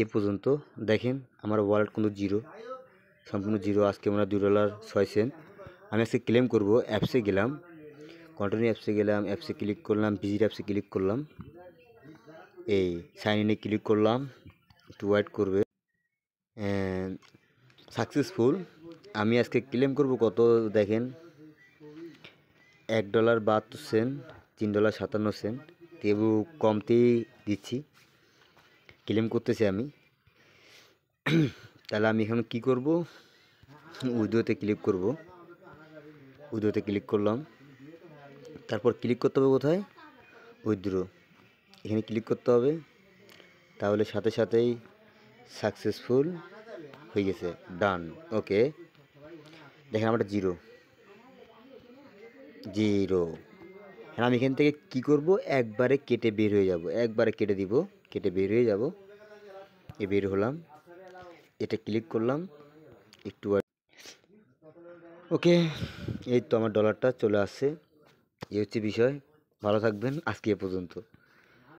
এই পর্যন্ত দেখেন আমার ওয়ালেট কিন্তু জিরো, সম্পূর্ণ জিরো। আজকে আমরা $2.06। আমি আজকে ক্লেম করব। অ্যাপসে গেলাম, কন্টিনিউ অ্যাপসে গেলাম, অ্যাপসে ক্লিক করলাম, ভিজিট অ্যাপসে ক্লিক করলাম, এই সাইন ইনে ক্লিক করলাম, একটু ওয়েট করবে। সাকসেসফুল। আমি আজকে ক্লেম করব কত দেখেন, $1.72, $3.57। তেবু কমতেই দিচ্ছি, ক্লেম করতেছি আমি। তাহলে আমি এখন কি করব, উইথড্রোতে ক্লিক করব। উইথড্রোতে ক্লিক করলাম, তারপর ক্লিক করতে হবে কোথায়, উইথড্রো, এখানে ক্লিক করতে হবে। তাহলে সাথে সাথেই সাকসেসফুল হয়ে গেছে, ডান। ওকে, দেখেন আমার জিরো জিরো। হ্যাঁ, আমি এখান থেকে কি করব, একবারে কেটে বের হয়ে যাব, একবারে কেটে দিব, কেটে বের হয়ে যাব। বের হলাম, এটা ক্লিক করলাম, একটু ওকে। এই তো আমার ডলারটা চলে আসছে। এই হচ্ছে বিষয়। ভালো থাকবেন, আজকে এ পর্যন্ত।